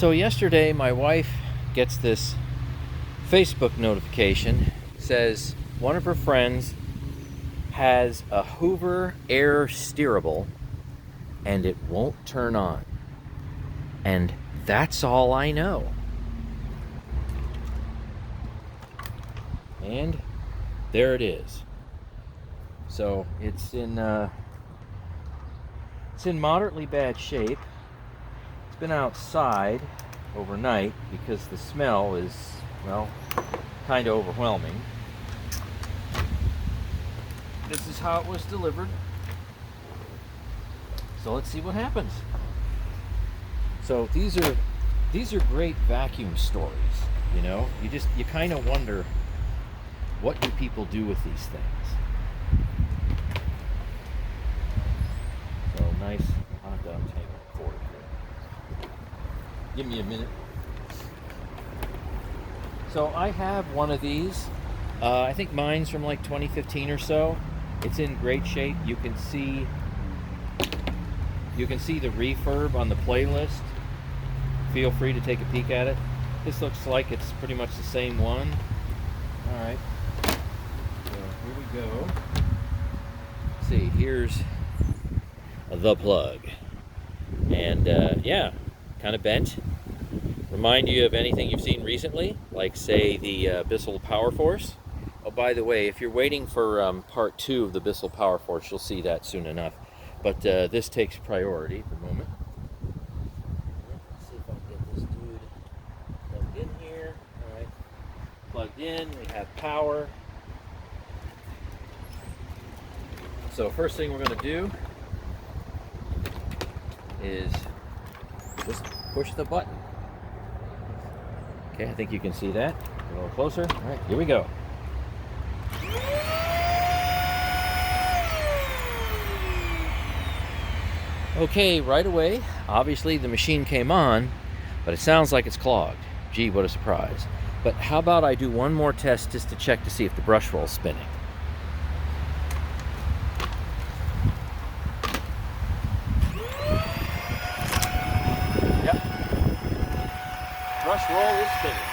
So yesterday my wife gets this Facebook notification, says one of her friends has a Hoover Air Steerable and it won't turn on. And that's all I know. And there it is. So it's in moderately bad shape. It's been outside overnight because the smell is, well, kind of overwhelming. This is how it was delivered. So let's see what happens. So these are great vacuum stories, you know? You kind of wonder, what do people do with these things? So nice. I'll have to untangle the cord here. Give me a minute. So I have one of these. I think mine's from like 2015 or so. It's in great shape. You can see the refurb on the playlist. Feel free to take a peek at it. This looks like it's pretty much the same one. All right. So here we go. Let's see, here's the plug. And yeah, kind of bent. Remind you of anything you've seen recently, like say the Bissell Power Force. Oh, by the way, if you're waiting for part 2 of the Bissell Power Force, you'll see that soon enough. But this takes priority at the moment. Let's see if I can get this dude plugged in here. All right, plugged in. We have power. So first thing we're going to do is just push the button. Okay, I think you can see that. A little closer. All right, here we go. Okay, right away, obviously the machine came on, but it sounds like it's clogged. Gee, what a surprise. But how about I do one more test just to check to see if the brush roll's spinning. Yep. Brush roll is spinning.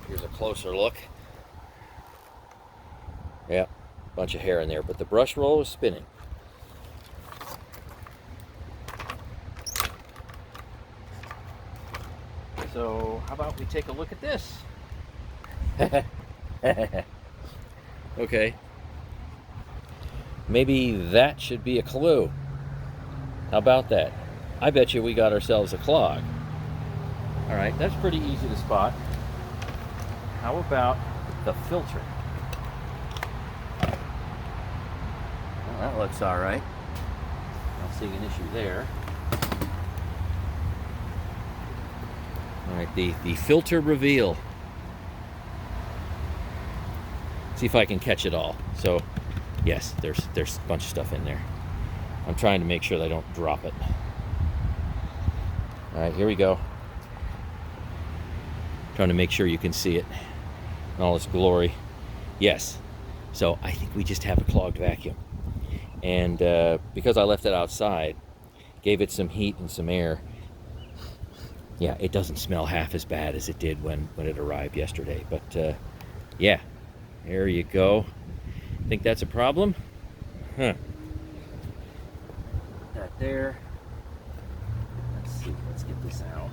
Here's a closer look. Yep, bunch of hair in there, but the brush roll is spinning. So how about we take a look at this? Okay. Maybe that should be a clue. How about that? I bet you we got ourselves a clog. All right, that's pretty easy to spot. How about the filter? Well, that looks all right. Not seeing an issue there. All right, the filter reveal. See if I can catch it all. So, yes, there's a bunch of stuff in there. I'm trying to make sure that I don't drop it. All right, here we go. Trying to make sure you can see it in all its glory. Yes. So I think we just have a clogged vacuum. And because I left it outside, gave it some heat and some air, yeah, it doesn't smell half as bad as it did when it arrived yesterday. But yeah, there you go. Think that's a problem? Huh. That there. Let's see, let's get this out.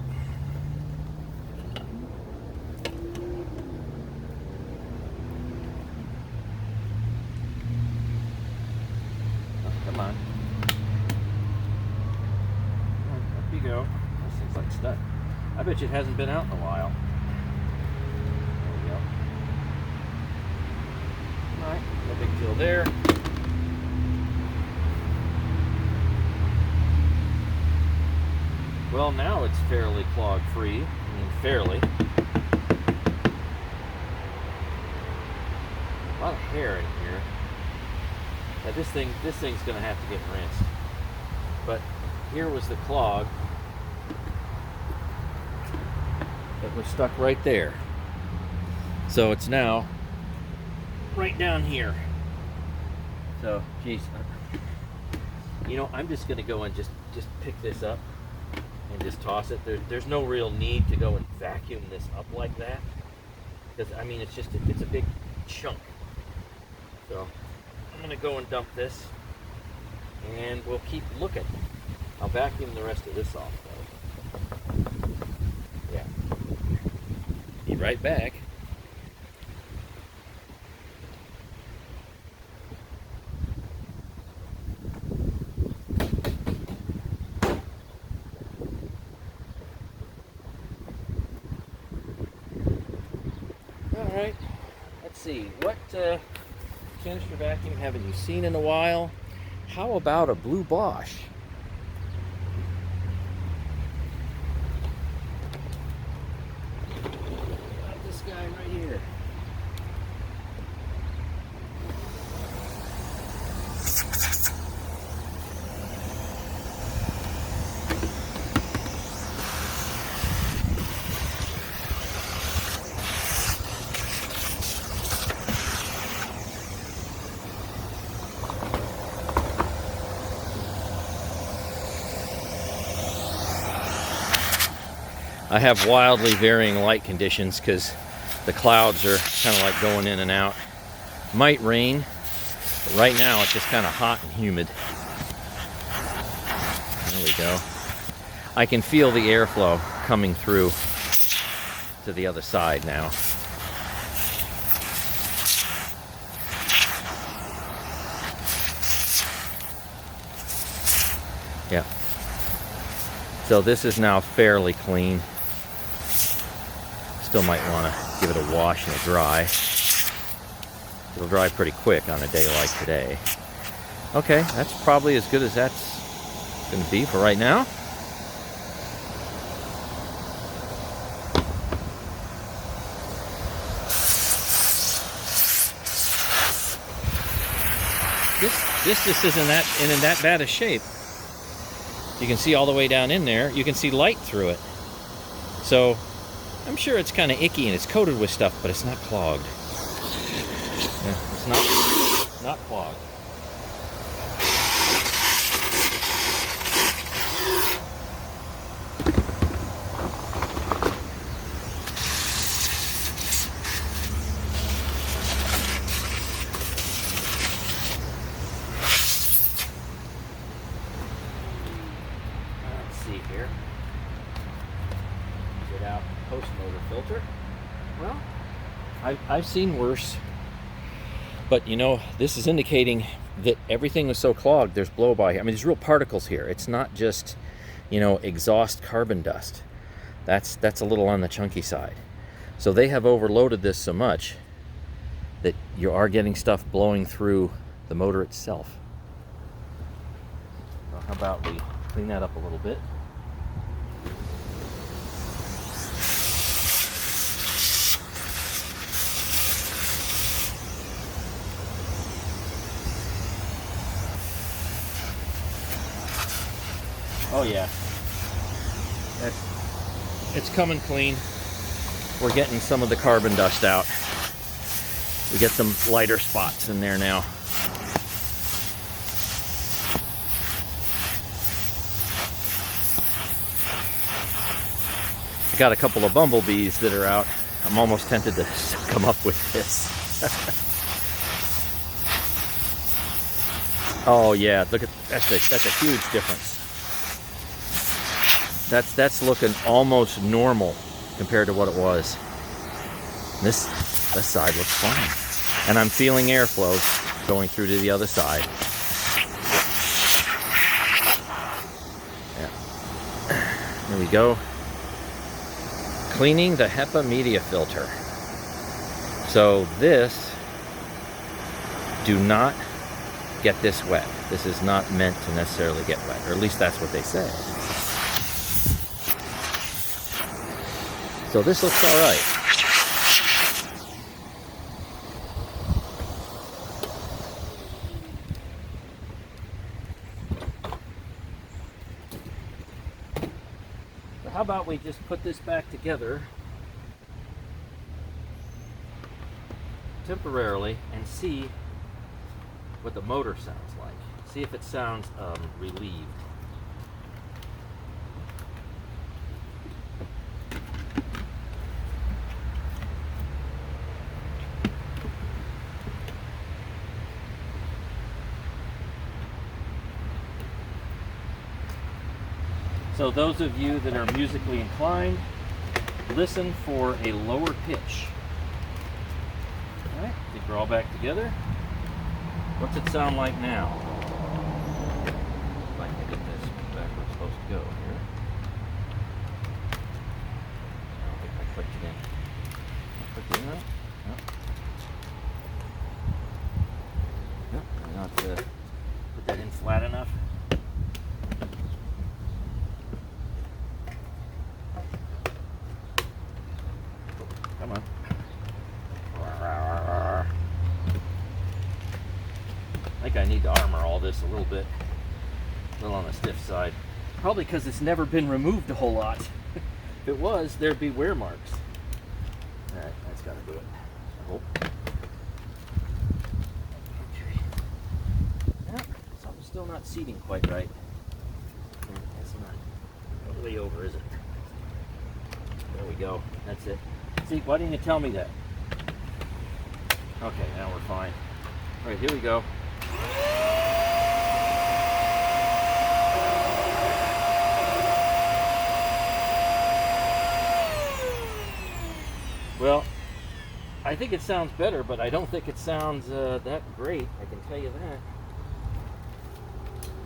Oh, come on. Up you go. This thing's like stuck. I bet you it hasn't been out in a while. There we go. Alright, no big deal there. Well, now it's fairly clog free. I mean, fairly. A lot of hair in here. Now this thing's gonna have to get rinsed. But here was the clog that was stuck right there. So it's now right down here. So, geez, you know, I'm just gonna go and just pick this up and just toss it. There's no real need to go and vacuum this up like that, because I mean, it's a big chunk. So I'm gonna go and dump this, and we'll keep looking. I'll vacuum the rest of this off though. Yeah. Be right back. Alright, let's see, what canister vacuum haven't you seen in a while? How about a blue Bosch? How about this guy right here? I have wildly varying light conditions because the clouds are kind of like going in and out. Might rain, but right now it's just kind of hot and humid. There we go. I can feel the airflow coming through to the other side now. Yeah. So this is now fairly clean. Still might want to give it a wash and a dry. It'll dry pretty quick on a day like today. Okay, that's probably as good as that's going to be for right now. This just isn't in that bad a shape. You can see all the way down in there. You can see light through it. So I'm sure it's kind of icky and it's coated with stuff, but it's not clogged. Yeah, it's not clogged. Here. Get out post motor filter. Well, I've seen worse, but you know, this is indicating that everything was so clogged. There's blow by here. I mean, there's real particles here. It's not just, you know, exhaust carbon dust. That's a little on the chunky side. So they have overloaded this so much that you are getting stuff blowing through the motor itself. Well, how about we clean that up a little bit? Oh yeah, it's coming clean. We're getting some of the carbon dust out. We get some lighter spots in there now. I got a couple of bumblebees that are out. I'm almost tempted to come up with this. Oh yeah, look at that's a huge difference. That's looking almost normal compared to what it was. This side looks fine. And I'm feeling airflow going through to the other side. Yeah. There we go. Cleaning the HEPA media filter. So this, do not get this wet. This is not meant to necessarily get wet, or at least that's what they say. So this looks all right. So how about we just put this back together temporarily and see what the motor sounds like. See if it sounds relieved. So those of you that are musically inclined, listen for a lower pitch. All right, I think we're all back together. What's it sound like now? If I can get this back where it's supposed to go here. I don't think I clicked it in. Clicked it in right? No. Nope, not put that in flat enough. Come on. I think I need to armor all this a little bit. A little on the stiff side. Probably because it's never been removed a whole lot. If it was, there'd be wear marks. Alright, that's got to do it. I hope. Okay. Yeah, something's still not seating quite right. That's not all the way over, is it? There we go. That's it. See, why didn't you tell me that? Okay, now we're fine. All right, here we go. Well, I think it sounds better, but I don't think it sounds that great. I can tell you that.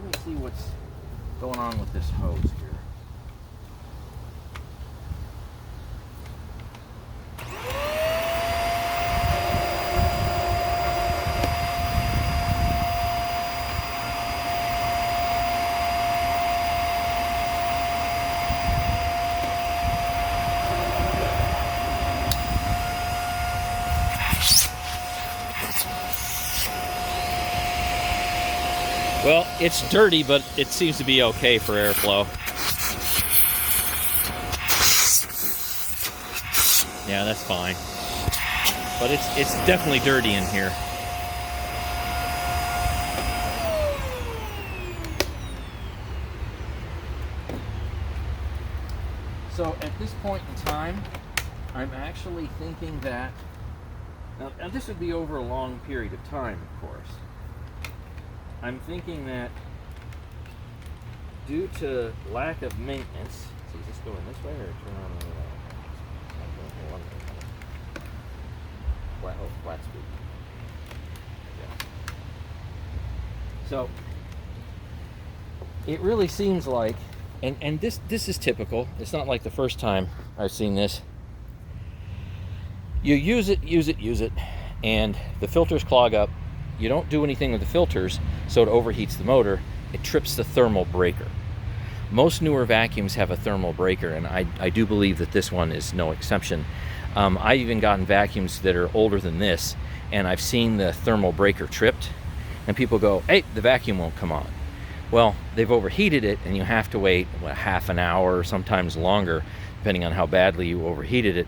Let me see what's going on with this hose here. Well, it's dirty, but it seems to be okay for airflow. Yeah, that's fine. But it's definitely dirty in here. So at this point in time, I'm actually thinking that, now this would be over a long period of time, of course. I'm thinking that due to lack of maintenance, see, is this going this way or turn on the flat speed? Yeah. So it really seems like, and this is typical. It's not like the first time I've seen this. You use it, and the filters clog up. You don't do anything with the filters, so it overheats the motor. It trips the thermal breaker. Most newer vacuums have a thermal breaker, and I do believe that this one is no exception. I've even gotten vacuums that are older than this, and I've seen the thermal breaker tripped, and people go, hey, the vacuum won't come on. Well, they've overheated it, and you have to wait half an hour or sometimes longer, depending on how badly you overheated it,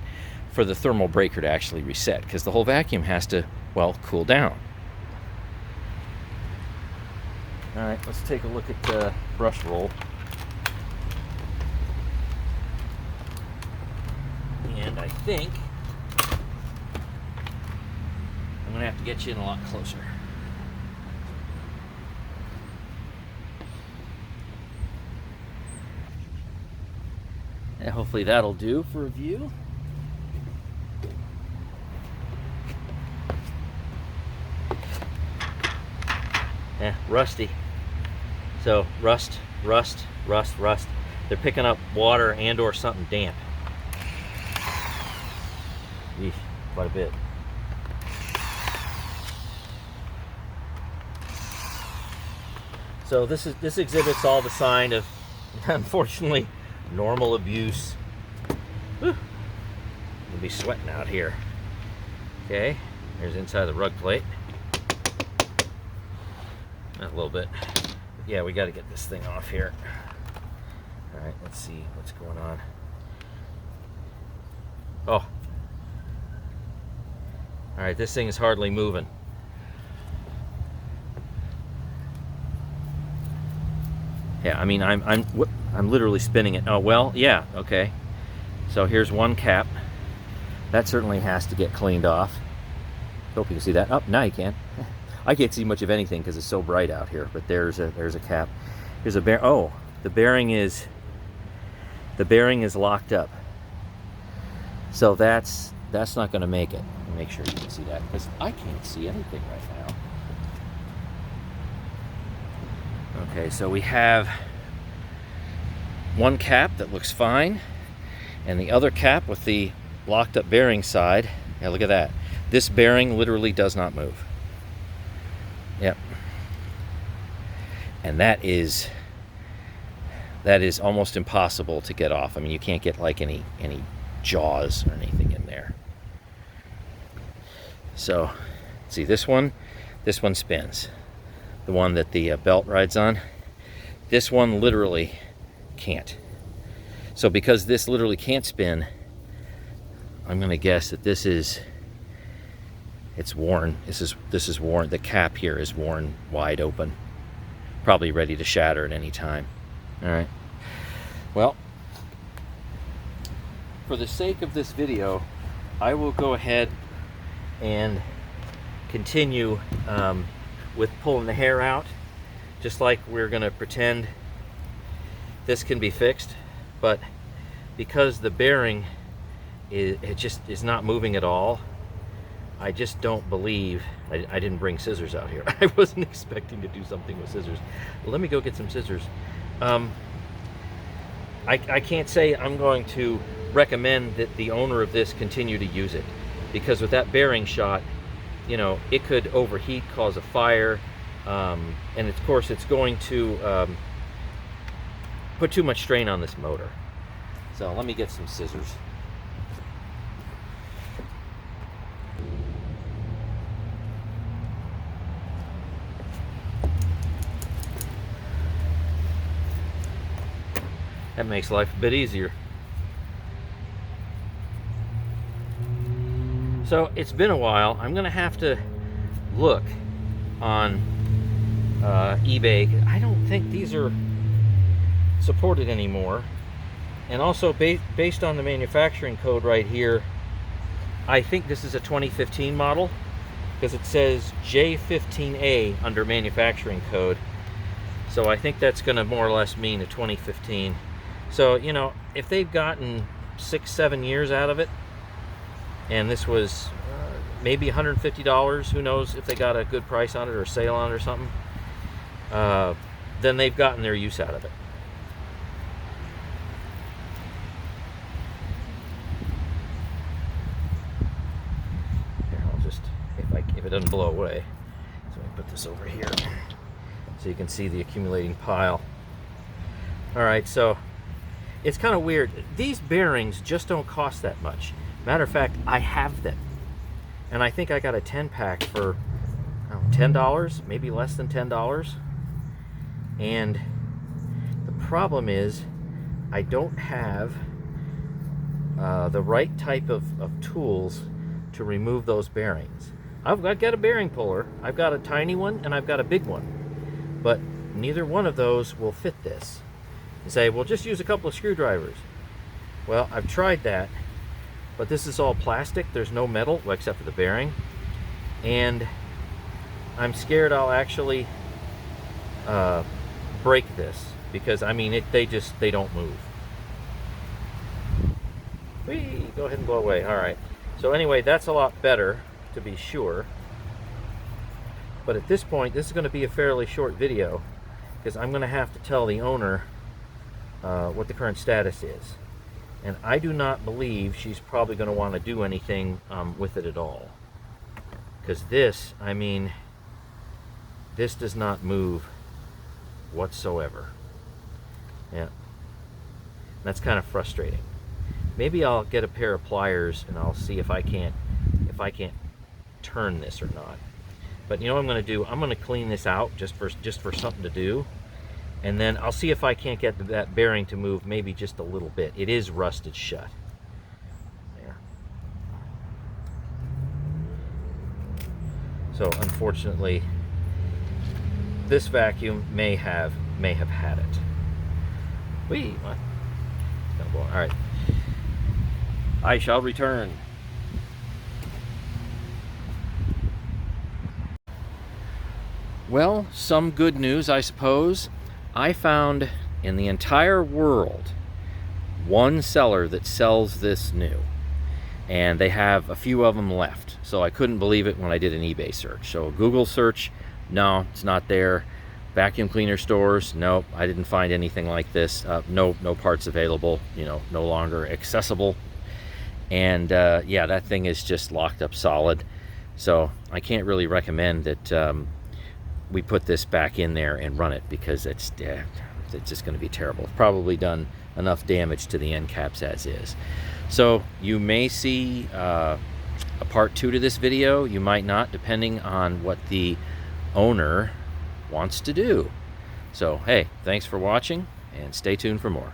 for the thermal breaker to actually reset, because the whole vacuum has to, well, cool down. All right, let's take a look at the brush roll. And I think I'm gonna have to get you in a lot closer. And hopefully that'll do for a view. Rusty. So rust. They're picking up water and or something damp. Eesh, quite a bit. So this exhibits all the sign of, unfortunately, normal abuse. Whew. We'll be sweating out here. Okay, there's inside the rug plate. A little bit. Yeah, we got to get this thing off here. All right, let's see what's going on. Oh. All right, this thing is hardly moving. Yeah, I mean, I'm literally spinning it. Oh, well, yeah, okay. So here's one cap. That certainly has to get cleaned off. Hope you can see that. Oh, now you can. I can't see much of anything because it's so bright out here, but there's a cap. Here's a bearing. Oh, the bearing is locked up. So that's not going to make it. Make sure you can see that because I can't see anything right now. Okay, so we have one cap that looks fine, and the other cap with the locked up bearing side. Yeah, look at that. This bearing literally does not move. Yep. And that is almost impossible to get off. I mean, you can't get like any jaws or anything in there. So, see this one spins. The one that the belt rides on. This one literally can't. So because this literally can't spin, I'm going to guess that it's worn. This is worn. The cap here is worn wide open. Probably ready to shatter at any time. All right. Well, for the sake of this video, I will go ahead and continue with pulling the hair out, just like we're going to pretend this can be fixed. But because the bearing is not moving at all, I just don't believe, I didn't bring scissors out here. I wasn't expecting to do something with scissors. Let me go get some scissors. I can't say I'm going to recommend that the owner of this continue to use it, because with that bearing shot, you know, it could overheat, cause a fire, and of course it's going to put too much strain on this motor. So let me get some scissors. That makes life a bit easier. So it's been a while. I'm gonna have to look on eBay. I don't think these are supported anymore. And also based on the manufacturing code right here, I think this is a 2015 model because it says J15A under manufacturing code. So I think that's gonna more or less mean a 2015. So, you know, if they've gotten 6-7 years out of it, and this was maybe $150, who knows if they got a good price on it or a sale on it or something, then they've gotten their use out of it. Here, I'll just, if it doesn't blow away, so let me put this over here so you can see the accumulating pile. All right, so it's kind of weird. These bearings just don't cost that much. Matter of fact, I have them. And I think I got a 10-pack for $10, maybe less than $10. And the problem is I don't have the right type of tools to remove those bearings. I've got a bearing puller. I've got a tiny one and I've got a big one. But neither one of those will fit this. You say, well, just use a couple of screwdrivers. Well, I've tried that, but this is all plastic. There's no metal, well, except for the bearing. And I'm scared I'll actually break this because, I mean, they don't move. Whee, go ahead and blow away. All right. So anyway, that's a lot better, to be sure. But at this point, this is going to be a fairly short video because I'm going to have to tell the owner what the current status is. And I do not believe she's probably going to want to do anything with it at all. Because this, I mean, this does not move whatsoever. Yeah. That's kind of frustrating. Maybe I'll get a pair of pliers and I'll see if I can't turn this or not. But you know what I'm going to do? I'm going to clean this out just for something to do. And then I'll see if I can't get that bearing to move maybe just a little bit. It is rusted shut. There. So unfortunately, this vacuum may have had it. Whee! What? Kind of blowing. All right. I shall return. Well, some good news, I suppose. I found in the entire world one seller that sells this new, and they have a few of them left. So I couldn't believe it when I did an eBay search. So Google search, no, it's not there. Vacuum cleaner stores, nope, I didn't find anything like this. No parts available, you know, no longer accessible. And yeah, that thing is just locked up solid. So I can't really recommend that we put this back in there and run it, because it's just going to be terrible. It's probably done enough damage to the end caps as is. So you may see a part 2 to this video. You might not, depending on what the owner wants to do. So hey, thanks for watching, and stay tuned for more.